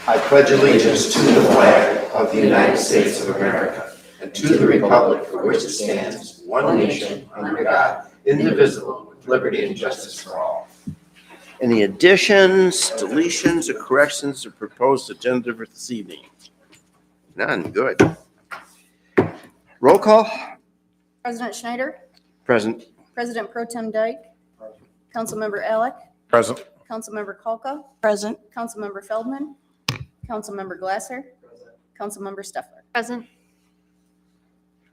I pledge allegiance to the flag of the United States of America and to the republic for which it stands, one nation, under God, indivisible, with liberty and justice for all. Any additions, deletions, or corrections to proposed agenda for this evening? None. Good. Roll call. President Schneider, Present. President Pro Tem Dyke, Councilmember Alec, Present. Councilmember Kalka, Present. Councilmember Feldman, Councilmember Glasser, Councilmember Steffler. Present.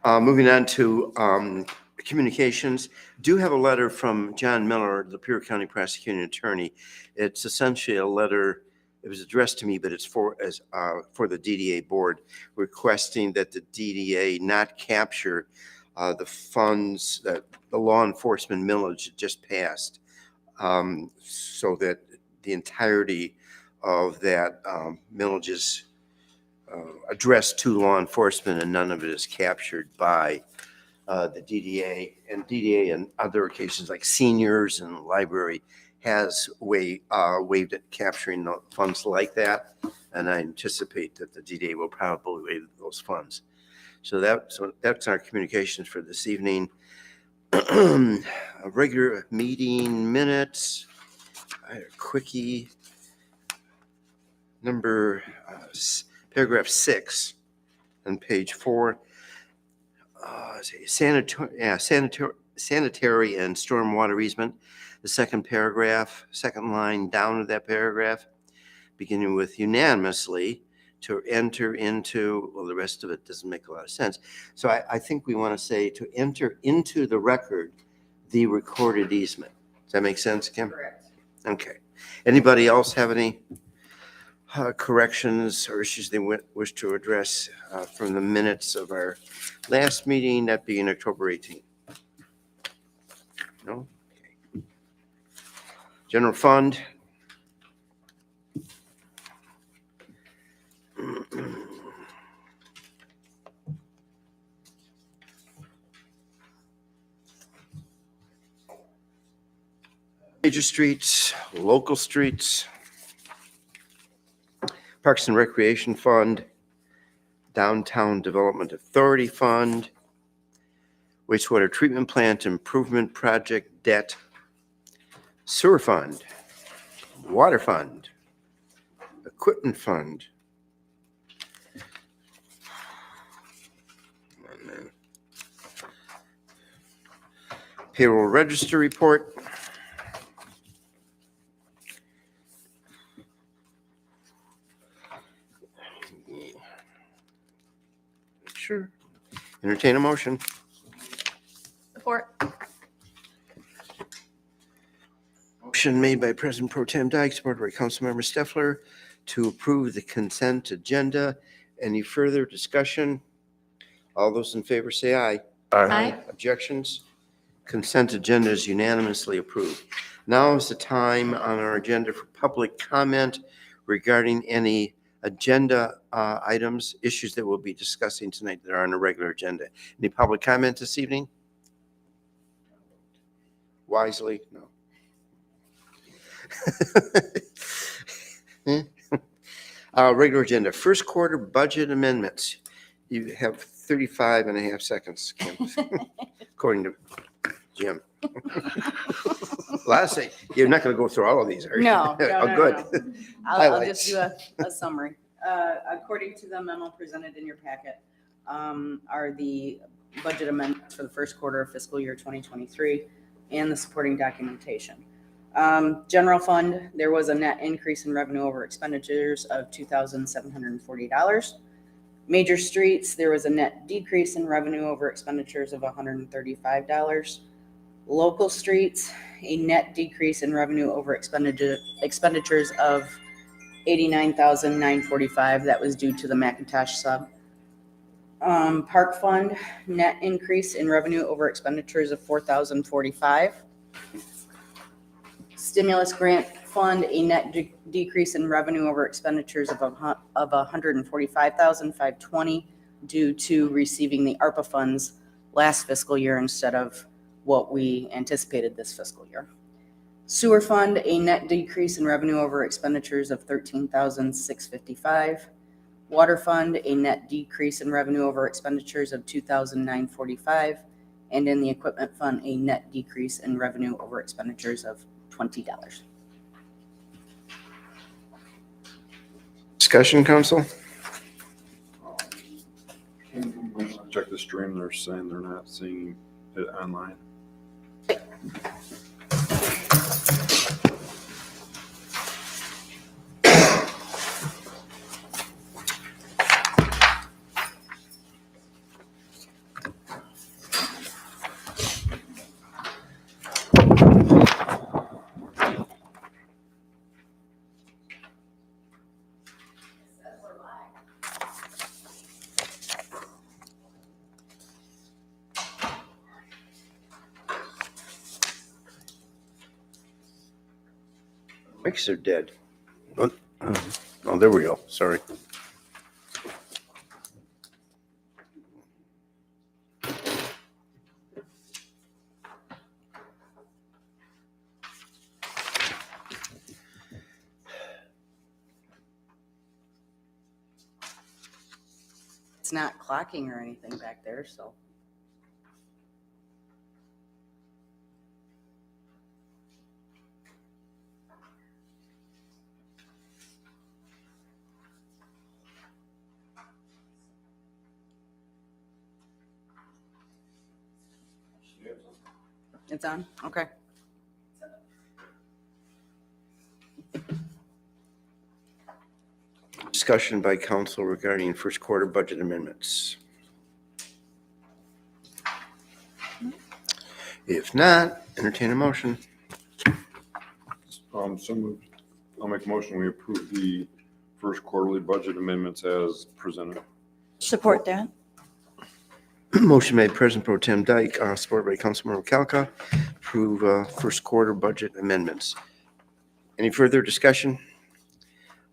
Moving on to communications. Do have a letter from John Miller, the Superior County Prosecuting Attorney. It's essentially a letter. It was addressed to me, but it's for the DDA board, requesting that the DDA not capture the funds that the law enforcement millage just passed, so that the entirety of that millage is addressed to law enforcement and none of it is captured by the DDA. And DDA in other occasions like seniors and library has waived at capturing the funds like that. And I anticipate that the DDA will probably waive those funds. So that's our communications for this evening. Regular meeting minutes. I had a quickie. Paragraph 6 on page 4. Sanitary and stormwater easement. The second paragraph, second line down of that paragraph, beginning with unanimously to enter into, well, the rest of it doesn't make a lot of sense. So I think we want to say to enter into the record the recorded easement. Does that make sense, Kim? Correct. Okay. Anybody else have any corrections or issues they wish to address from the minutes of our last meeting, that being October 18th? No? Okay. General fund. Major streets, local streets. Parks and Recreation Fund, Downtown Development Authority Fund, Wastewater Treatment Plant Improvement Project Debt, Sewer Fund, Water Fund, Equipment Fund, Payroll Register Report, sure. Entertain a motion. Support. Motion made by President Pro Tem Dyke, supported by Councilmember Steffler, to approve the consent agenda. Any further discussion? All those in favor say aye. Aye. Objections? Consent agenda is unanimously approved. Now is the time on our agenda for public comment regarding any agenda items, issues that we'll be discussing tonight that are on the regular agenda. Any public comment this evening? Wisely? No. Regular agenda, first quarter budget amendments. You have 35 and a half seconds, Kim, according to Jim. Last thing, you're not going to go through all of these, are you? No. Oh, good. I'll just do a summary. According to the memo presented in your packet, are the budget amendments for the first quarter of fiscal year 2023 and the supporting documentation. General fund, there was a net increase in revenue over expenditures of $2,740. Major streets, there was a net decrease in revenue over expenditures of $135. Local streets, a net decrease in revenue over expenditures of $89,945. That was due to the McIntosh sub. Park fund, net increase in revenue over expenditures of $4,045. Stimulus grant fund, a net decrease in revenue over expenditures of $145,520 due to receiving the ARPA funds last fiscal year instead of what we anticipated this fiscal year. Sewer fund, a net decrease in revenue over expenditures of $13,655. Water fund, a net decrease in revenue over expenditures of $2,945. And in the equipment fund, a net decrease in revenue over expenditures of $20. Discussion, council? Check the stream, they're saying they're not seeing it online. Mics are dead. Oh, there we go. Sorry. It's not clocking or anything back there, so. It's on? Okay. Discussion by council regarding first quarter budget amendments. If not, entertain a motion. So moved. I'll make a motion, we approve the first quarterly budget amendments as presented. Support that. Motion made, President Pro Tem Dyke, supported by Councilmember Kalka, approve first quarter budget amendments. Any further discussion?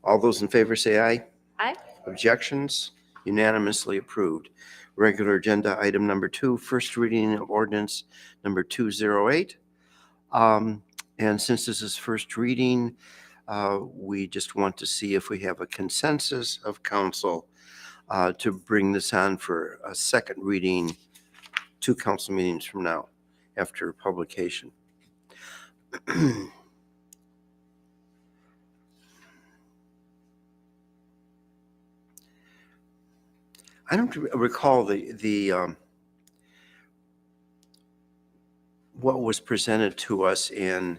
All those in favor say aye. Aye. Objections? Unanimously approved. Regular agenda item number 2, first reading of ordinance number 208. And since this is first reading, we just want to see if we have a consensus of council to bring this on for a second reading 2 council meetings from now after publication. I don't recall the what was presented to us in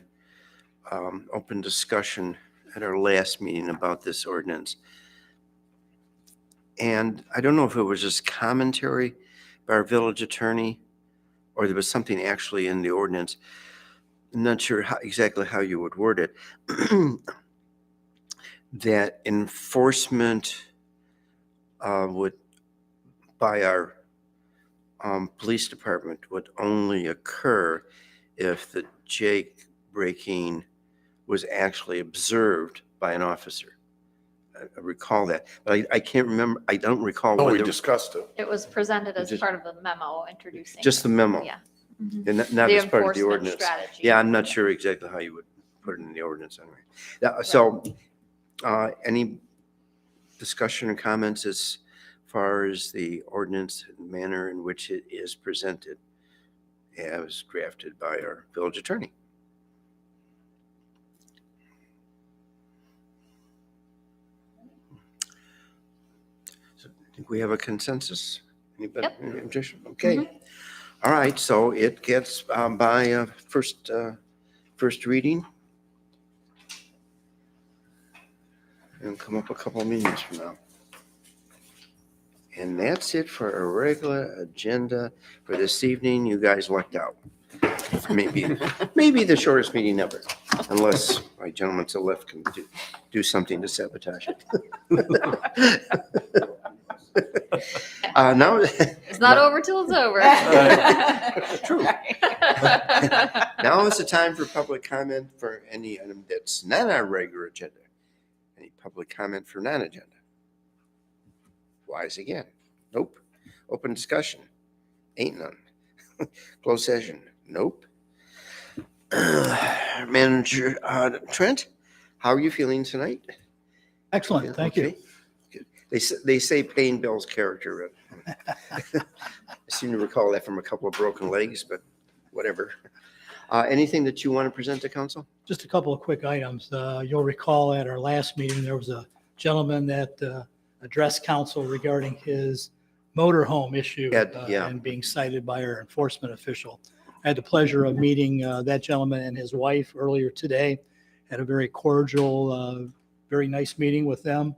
open discussion at our last meeting about this ordinance. And I don't know if it was just commentary by our village attorney or there was something actually in the ordinance. I'm not sure exactly how you would word it. That enforcement would by our police department would only occur if the jailbreaking was actually observed by an officer. I recall that, but I can't remember. I don't recall. No, we whether- discussed it. It was presented as Just- part of the memo introducing. Just the memo. Yeah. Mhm. And not The as part of the enforcement ordinance. strategy. Yeah, I'm not sure exactly how you would put it in the ordinance anyway. So, any discussion or comments as far as the ordinance and manner in which it is presented as drafted by our village attorney? So, I think we have a consensus. Anybody, Yep. any objection? Okay. All right, so it gets by first reading. And come up a couple of meetings from now. And that's it for a regular agenda for this evening. You guys lucked out. Maybe the shortest meeting ever, unless my gentleman to the left can do something to sabotage it. Now, It's not over till it's over. True. Now is the time for public comment for any item that's not on our regular agenda. Any public comment for non-agenda? Wise again. Nope. Open discussion? Ain't none. Closed session? Nope. Manager Trent, how are you feeling tonight? Excellent, thank you. Okay. Good. They say pain builds character. I seem to recall that from a couple of broken legs, but whatever. Anything that you want to present to council? Just a couple of quick items. You'll recall at our last meeting, there was a gentleman that addressed council regarding his motorhome issue Ed, yeah. and being cited by our enforcement official. I had the pleasure of meeting that gentleman and his wife earlier today. Had a very cordial, very nice meeting with them.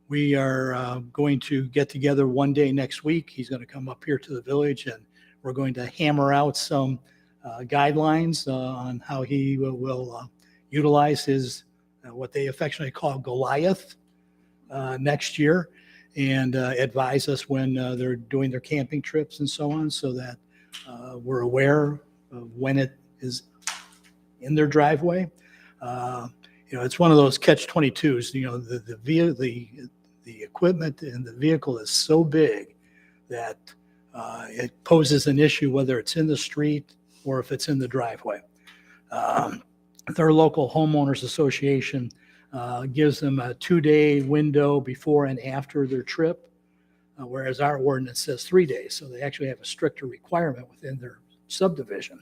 We are going to get together one day next week. He's going to come up here to the village and we're going to hammer out some guidelines on how he will utilize his, what they affectionately call Goliath next year, and advise us when they're doing their camping trips and so on, so that we're aware of when it is in their driveway. It's one of those catch-22s. The equipment in the vehicle is so big that it poses an issue whether it's in the street or if it's in the driveway. Their local homeowners association gives them a 2-day window before and after their trip, whereas our ordinance says 3 days. So they actually have a stricter requirement within their subdivision.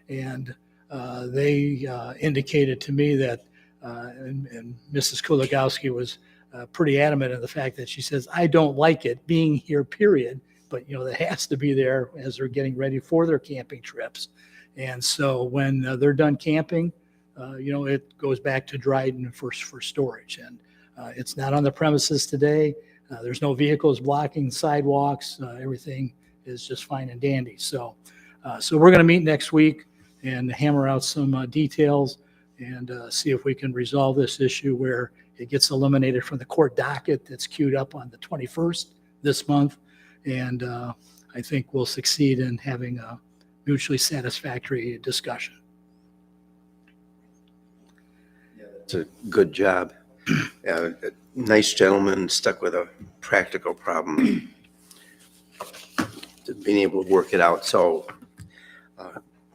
And they indicated to me that, and Mrs. Kulagowski was pretty adamant in the fact that she says, I don't like it being here, period. But, that has to be there as they're getting ready for their camping trips. And so when they're done camping, it goes back to Dryden for storage. And it's not on the premises today. There's no vehicles blocking sidewalks. Everything is just fine and dandy. So we're going to meet next week and hammer out some details and see if we can resolve this issue where it gets eliminated from the court docket that's queued up on the 21st this month. And I think we'll succeed in having a mutually satisfactory discussion. It's a good job. A nice gentleman stuck with a practical problem, being able to work it out. So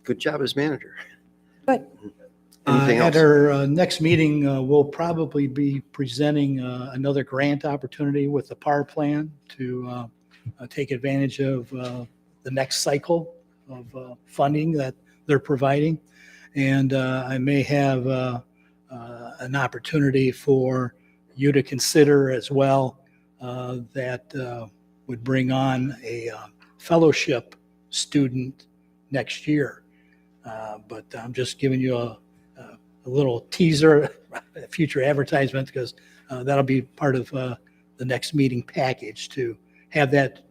good job as manager. Good. Anything else? At our next meeting, we'll probably be presenting another grant opportunity with the PAR plan to take advantage of the next cycle of funding that they're providing. And I may have an opportunity for you to consider as well that would bring on a fellowship student next year. But I'm just giving you a little teaser, a future advertisement, because that'll be part of the next meeting package to have that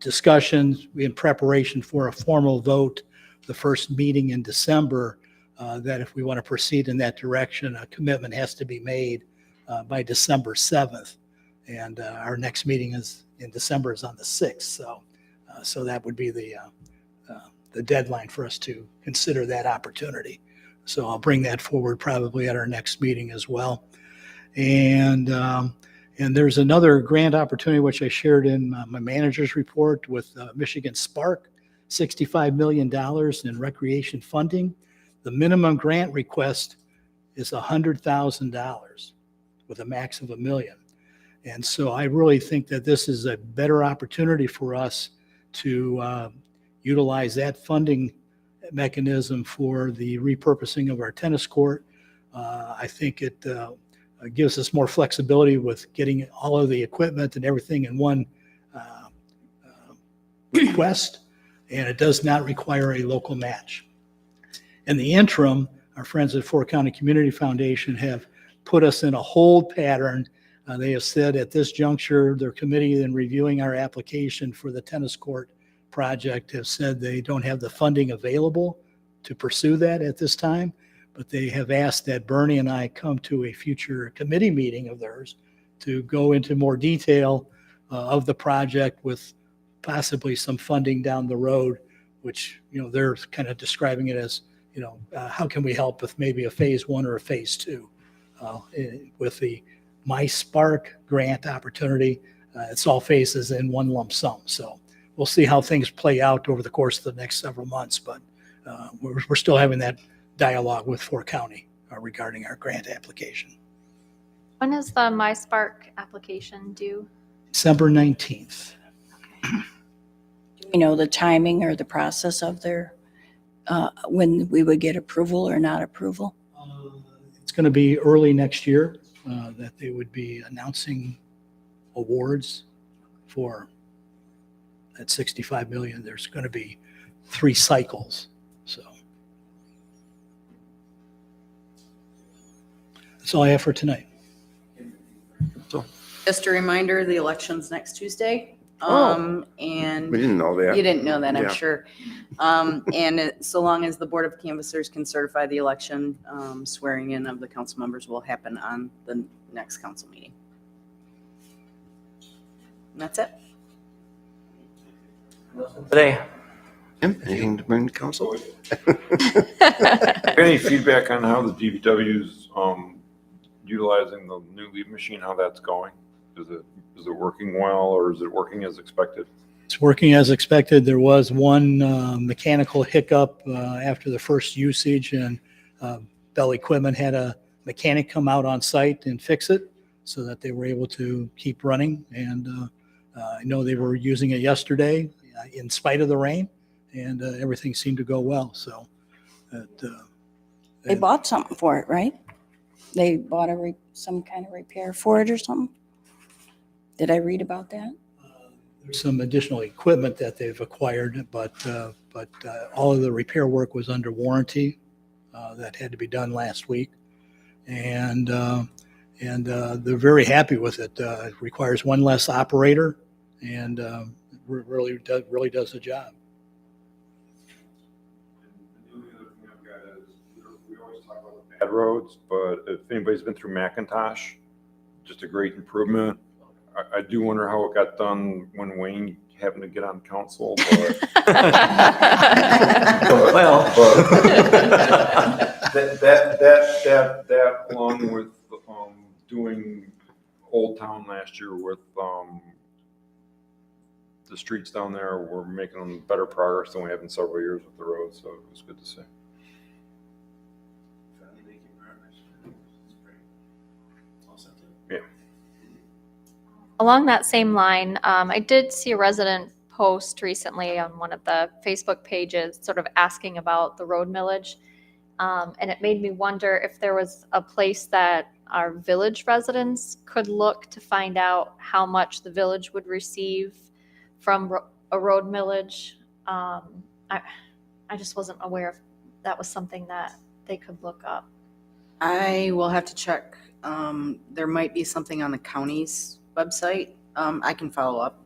discussion in preparation for a formal vote, the first meeting in December, that if we want to proceed in that direction, a commitment has to be made by December 7th. And our next meeting is in December is on the 6th. So that would be the deadline for us to consider that opportunity. So I'll bring that forward probably at our next meeting as well. And there's another grant opportunity, which I shared in my manager's report with Michigan Spark, $65 million in recreation funding. The minimum grant request is $100,000 with a max of $1 million. And so I really think that this is a better opportunity for us to utilize that funding mechanism for the repurposing of our tennis court. I think it gives us more flexibility with getting all of the equipment and everything in one request, and it does not require a local match. In the interim, our friends at Fort County Community Foundation have put us in a hold pattern. They have said at this juncture, their committee in reviewing our application for the tennis court project have said they don't have the funding available to pursue that at this time, but they have asked that Bernie and I come to a future committee meeting of theirs to go into more detail of the project with possibly some funding down the road, which, they're kind of describing it as, how can we help with maybe a phase 1 or a phase 2 with the My Spark grant opportunity. It's all phases in one lump sum. So we'll see how things play out over the course of the next several months, but we're still having that dialogue with Fort County regarding our grant application. When is the MySpark application due? December 19th. Do we know the timing or the process of their, when we would get approval or not approval? It's going to be early next year that they would be announcing awards for that 65 million. There's going to be 3 cycles. So that's all I have for tonight. Just a reminder, the election's next Tuesday. Oh. And We didn't know that. you didn't know that, I'm Yeah. sure. So long as the Board of Canvassers can certify the election, swearing in of the council members will happen on the next council meeting. And that's it. Today. Tim, anything to bring to council? Any feedback on how the DPW's utilizing the new leaf machine, how that's going? Is it working well, or is it working as expected? It's working as expected. There was one mechanical hiccup after the first usage, and Bell Equipment had a mechanic come out on site and fix it so that they were able to keep running. And I know they were using it yesterday in spite of the rain, and everything seemed to go well. So They bought something for it, right? They bought some kind of repair for it or something? Did I read about that? there's some additional equipment that they've acquired, but all of the repair work was under warranty that had to be done last week. And they're very happy with it. It requires one less operator, and really does the job. The only other thing I've got is, we always talk about the bad roads, but if anybody's been through McIntosh, just a great improvement. I do wonder how it got done when Wayne happened to get on council, but. Well. That along with doing Old Town last year with the streets down there, we're making better progress than we have in several years with the roads, so it was good to see. Yeah. Along that same line, I did see a resident post recently on one of the Facebook pages sort of asking about the road millage. And it made me wonder if there was a place that our village residents could look to find out how much the village would receive from a road millage. I just wasn't aware if that was something that they could look up. I will have to check. There might be something on the county's website. I can follow up.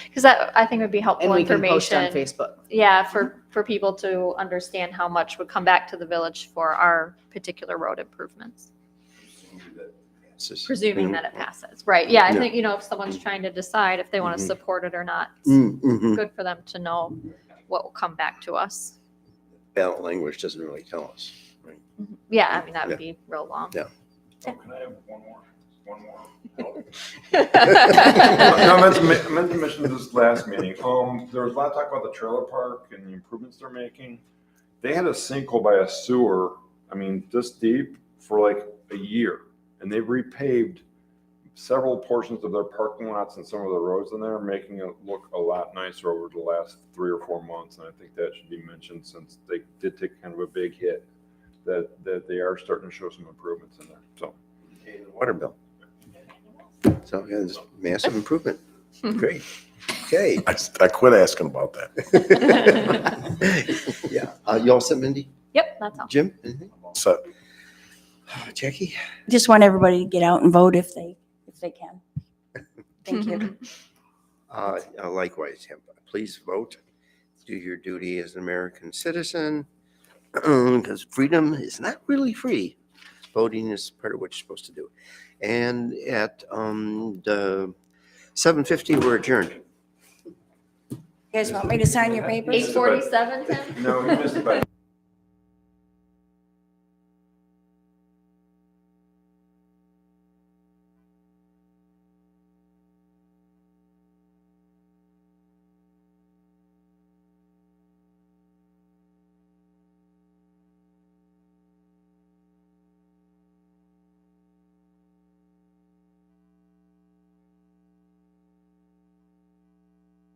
Because that, I think, would be helpful And we can post on information. Facebook. Yeah, for people to understand how much would come back to the village for our particular road improvements, presuming that it passes. Right, yeah, I Yeah. think, if someone's trying to decide if they want to Mhm. support it or not, it's Mm-hmm. good for them to know what will come back to us. Ballot language doesn't really tell us. Right? Yeah, I mean, that would be real long. Yeah. Oh, can I have one more? Oh. No, I meant to mention this last meeting. There was a lot of talk about the trailer park and the improvements they're making. They had a sinkhole by a sewer, this deep for like a year. And they've repaved several portions of their parking lots and some of the roads in there, making it look a lot nicer over the last 3 or 4 months. And I think that should be mentioned since they did take kind of a big hit, that they are starting to show some improvements in there. So. And the water bill. So, yeah, it's massive improvement. Great. Okay. I quit asking about that. Yeah. You all set, Mindy? Yep, that's all. Jim? Anything? So Jackie? Just want everybody to get out and vote if they can. Thank you. Likewise, please vote. Do your duty as an American citizen, because freedom is not really free. Voting is part of what you're supposed to do. And at 7:50, we're adjourned. You guys want me to sign your papers? 8:47, Tim? No, you missed it by